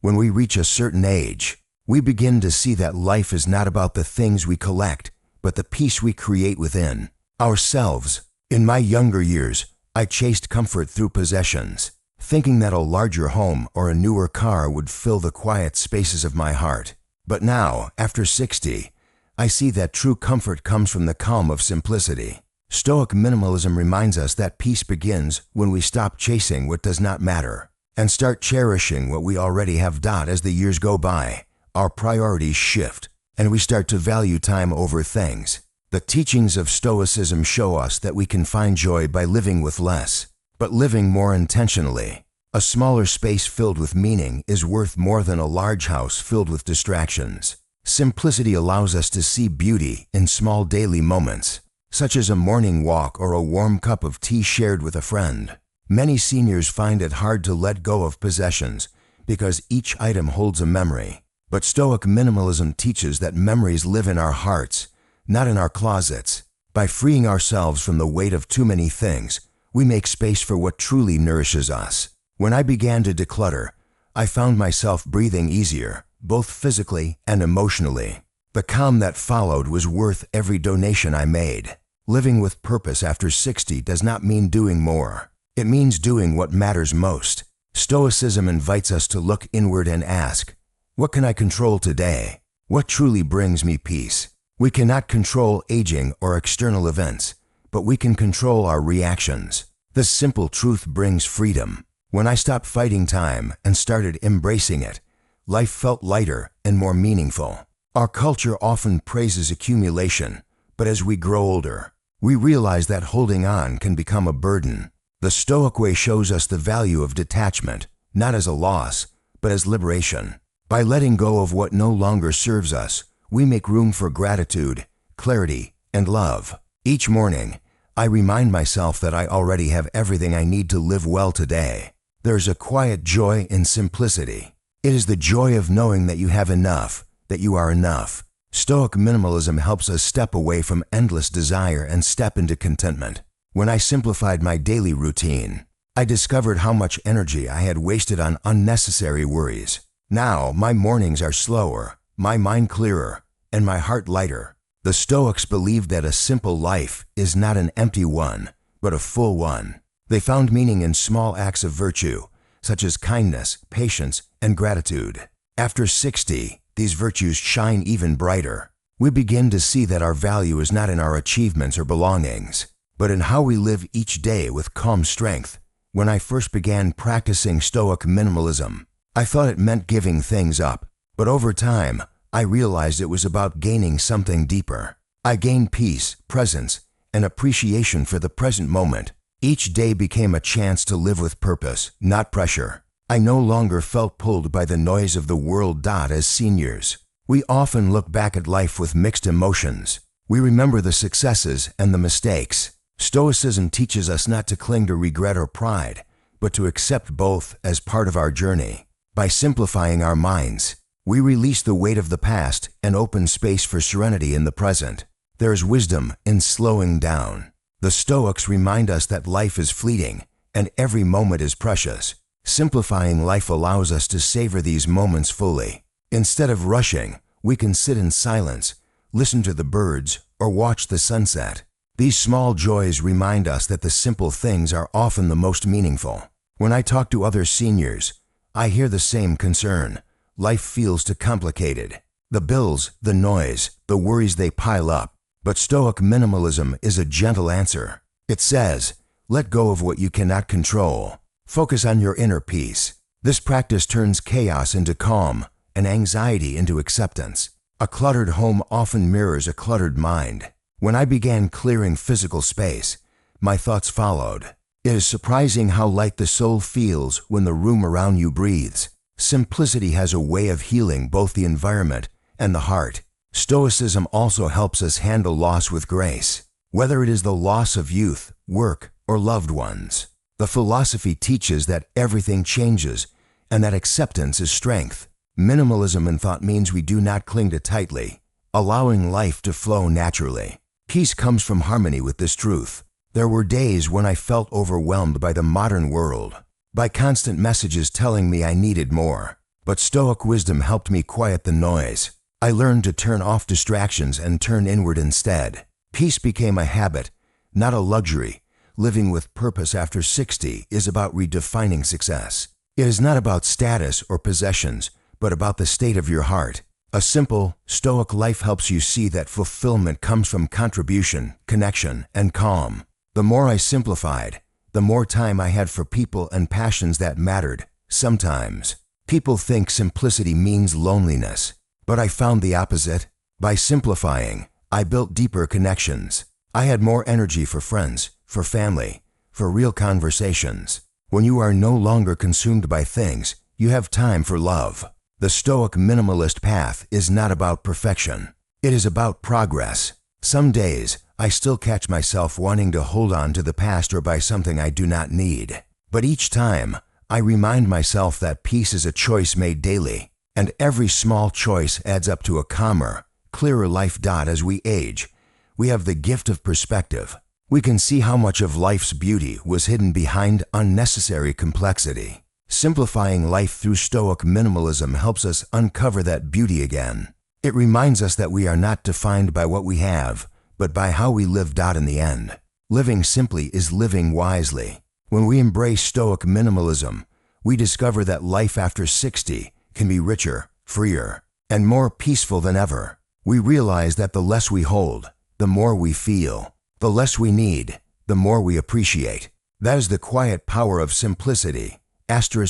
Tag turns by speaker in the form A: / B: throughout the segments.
A: When we reach a certain age, we begin to see that life is not about the things we collect, but the peace we create within ourselves. In my younger years, I chased comfort through possessions, thinking that a larger home or a newer car would fill the quiet spaces of my heart. But now, after 60, I see that true comfort comes from the calm of simplicity. Stoic minimalism reminds us that peace begins when we stop chasing what does not matter and start cherishing what we already have. As the years go by, our priorities shift, and we start to value time over things. The teachings of Stoicism show us that we can find joy by living with less, but living more intentionally. A smaller space filled with meaning is worth more than a large house filled with distractions. Simplicity allows us to see beauty in small daily moments, such as a morning walk or a warm cup of tea shared with a friend. Many seniors find it hard to let go of possessions because each item holds a memory. But Stoic minimalism teaches that memories live in our hearts, not in our closets. By freeing ourselves from the weight of too many things, we make space for what truly nourishes us. When I began to declutter, I found myself breathing easier, both physically and emotionally. The calm that followed was worth every donation I made. Living with purpose after 60 does not mean doing more. It means doing what matters most. Stoicism invites us to look inward and ask, what can I control today? What truly brings me peace? We cannot control aging or external events, but we can control our reactions. This simple truth brings freedom. When I stopped fighting time and started embracing it, life felt lighter and more meaningful. Our culture often praises accumulation, but as we grow older, we realize that holding on can become a burden. The Stoic way shows us the value of detachment, not as a loss, but as liberation. By letting go of what no longer serves us, we make room for gratitude, clarity, and love. Each morning, I remind myself that I already have everything I need to live well today. There's a quiet joy in simplicity. It is the joy of knowing that you have enough, that you are enough. Stoic minimalism helps us step away from endless desire and step into contentment. When I simplified my daily routine, I discovered how much energy I had wasted on unnecessary worries. Now, my mornings are slower, my mind clearer, and my heart lighter. The Stoics believed that a simple life is not an empty one, but a full one. They found meaning in small acts of virtue, such as kindness, patience, and gratitude. After 60, these virtues shine even brighter. We begin to see that our value is not in our achievements or belongings, but in how we live each day with calm strength. When I first began practicing Stoic minimalism, I thought it meant giving things up, but over time, I realized it was about gaining something deeper. I gained peace, presence, and appreciation for the present moment. Each day became a chance to live with purpose, not pressure. I no longer felt pulled by the noise of the world. As seniors, we often look back at life with mixed emotions. We remember the successes and the mistakes. Stoicism teaches us not to cling to regret or pride, but to accept both as part of our journey. By simplifying our minds, we release the weight of the past and open space for serenity in the present. There is wisdom in slowing down. The Stoics remind us that life is fleeting and every moment is precious. Simplifying life allows us to savor these moments fully. Instead of rushing, we can sit in silence, listen to the birds, or watch the sunset. These small joys remind us that the simple things are often the most meaningful. When I talk to other seniors, I hear the same concern. Life feels too complicated. The bills, the noise, the worries, they pile up. But Stoic minimalism is a gentle answer. It says, let go of what you cannot control. Focus on your inner peace. This practice turns chaos into calm and anxiety into acceptance. A cluttered home often mirrors a cluttered mind. When I began clearing physical space, my thoughts followed. It is surprising how light the soul feels when the room around you breathes. Simplicity has a way of healing both the environment and the heart. Stoicism also helps us handle loss with grace, whether it is the loss of youth, work, or loved ones. The philosophy teaches that everything changes and that acceptance is strength. Minimalism in thought means we do not cling too tightly, allowing life to flow naturally. Peace comes from harmony with this truth. There were days when I felt overwhelmed by the modern world, by constant messages telling me I needed more. But Stoic wisdom helped me quiet the noise. I learned to turn off distractions and turn inward instead. Peace became a habit, not a luxury. Living with purpose after 60 is about redefining success. It is not about status or possessions, but about the state of your heart. A simple, Stoic life helps you see that fulfillment comes from contribution, connection, and calm. The more I simplified, the more time I had for people and passions that mattered. Sometimes, people think simplicity means loneliness, but I found the opposite. By simplifying, I built deeper connections. I had more energy for friends, for family, for real conversations. When you are no longer consumed by things, you have time for love. The Stoic minimalist path is not about perfection. It is about progress. Some days, I still catch myself wanting to hold on to the past or buy something I do not need. But each time, I remind myself that peace is a choice made daily, and every small choice adds up to a calmer, clearer life. As we age, we have the gift of perspective. We can see how much of life's beauty was hidden behind unnecessary complexity. Simplifying life through Stoic minimalism helps us uncover that beauty again. It reminds us that we are not defined by what we have, but by how we lived out in the end. Living simply is living wisely. When we embrace Stoic minimalism, we discover that life after 60 can be richer, freer, and more peaceful than ever. We realize that the less we hold, the more we feel. The less we need, the more we appreciate. That is the quiet power of simplicity.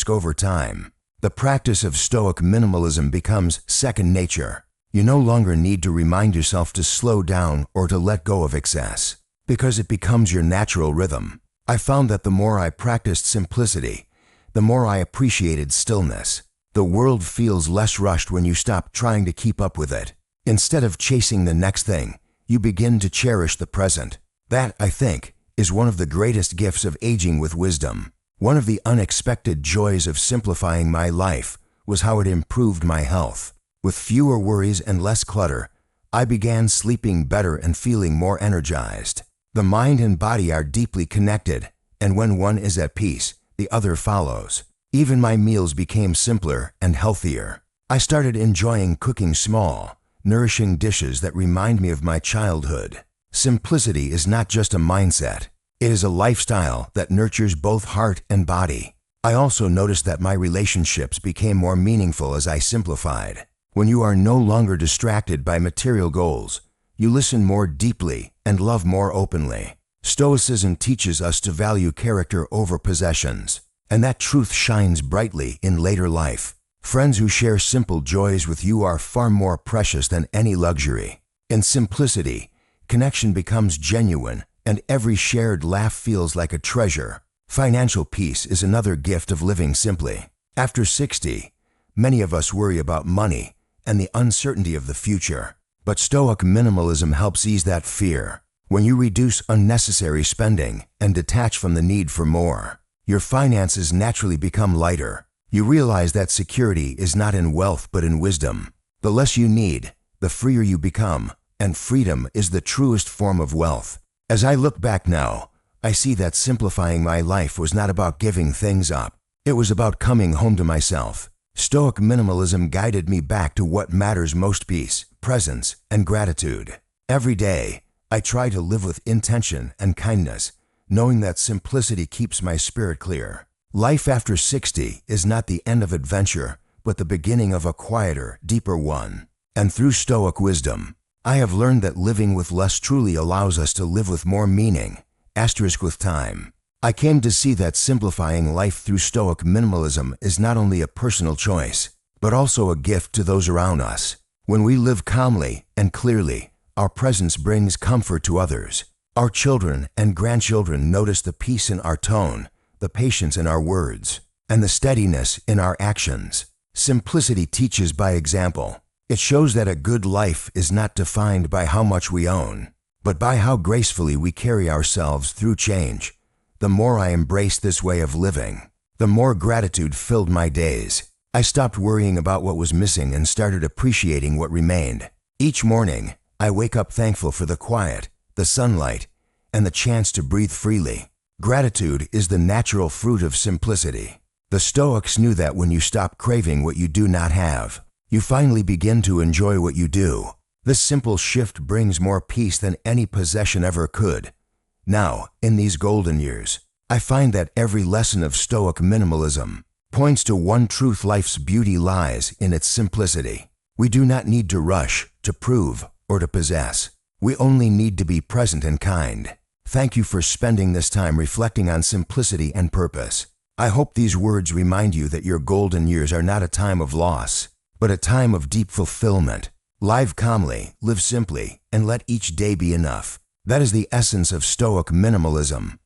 A: Over time, the practice of Stoic minimalism becomes second nature. You no longer need to remind yourself to slow down or to let go of excess, because it becomes your natural rhythm. I found that the more I practiced simplicity, the more I appreciated stillness. The world feels less rushed when you stop trying to keep up with it. Instead of chasing the next thing, you begin to cherish the present. That, I think, is one of the greatest gifts of aging with wisdom. One of the unexpected joys of simplifying my life was how it improved my health. With fewer worries and less clutter, I began sleeping better and feeling more energized. The mind and body are deeply connected, and when one is at peace, the other follows. Even my meals became simpler and healthier. I started enjoying cooking small, nourishing dishes that remind me of my childhood. Simplicity is not just a mindset. It is a lifestyle that nurtures both heart and body. I also noticed that my relationships became more meaningful as I simplified. When you are no longer distracted by material goals, you listen more deeply and love more openly. Stoicism teaches us to value character over possessions, and that truth shines brightly in later life. Friends who share simple joys with you are far more precious than any luxury. In simplicity, connection becomes genuine, and every shared laugh feels like a treasure. Financial peace is another gift of living simply. After 60, many of us worry about money and the uncertainty of the future. But Stoic minimalism helps ease that fear. When you reduce unnecessary spending and detach from the need for more, your finances naturally become lighter. You realize that security is not in wealth but in wisdom. The less you need, the freer you become, and freedom is the truest form of wealth. As I look back now, I see that simplifying my life was not about giving things up. It was about coming home to myself. Stoic minimalism guided me back to what matters most: peace, presence, and gratitude. Every day, I try to live with intention and kindness, knowing that simplicity keeps my spirit clear. Life after 60 is not the end of adventure, but the beginning of a quieter, deeper one. And through Stoic wisdom, I have learned that living with less truly allows us to live with more meaning. With time, I came to see that simplifying life through Stoic minimalism is not only a personal choice, but also a gift to those around us. When we live calmly and clearly, our presence brings comfort to others. Our children and grandchildren notice the peace in our tone, the patience in our words, and the steadiness in our actions. Simplicity teaches by example. It shows that a good life is not defined by how much we own, but by how gracefully we carry ourselves through change. The more I embraced this way of living, the more gratitude filled my days. I stopped worrying about what was missing and started appreciating what remained. Each morning, I wake up thankful for the quiet, the sunlight, and the chance to breathe freely. Gratitude is the natural fruit of simplicity. The Stoics knew that when you stop craving what you do not have, you finally begin to enjoy what you do. This simple shift brings more peace than any possession ever could. Now, in these golden years, I find that every lesson of Stoic minimalism points to one truth: life's beauty lies in its simplicity. We do not need to rush, to prove, or to possess. We only need to be present and kind. Thank you for spending this time reflecting on simplicity and purpose. I hope these words remind you that your golden years are not a time of loss, but a time of deep fulfillment. Live calmly, live simply, and let each day be enough. That is the essence of Stoic minimalism.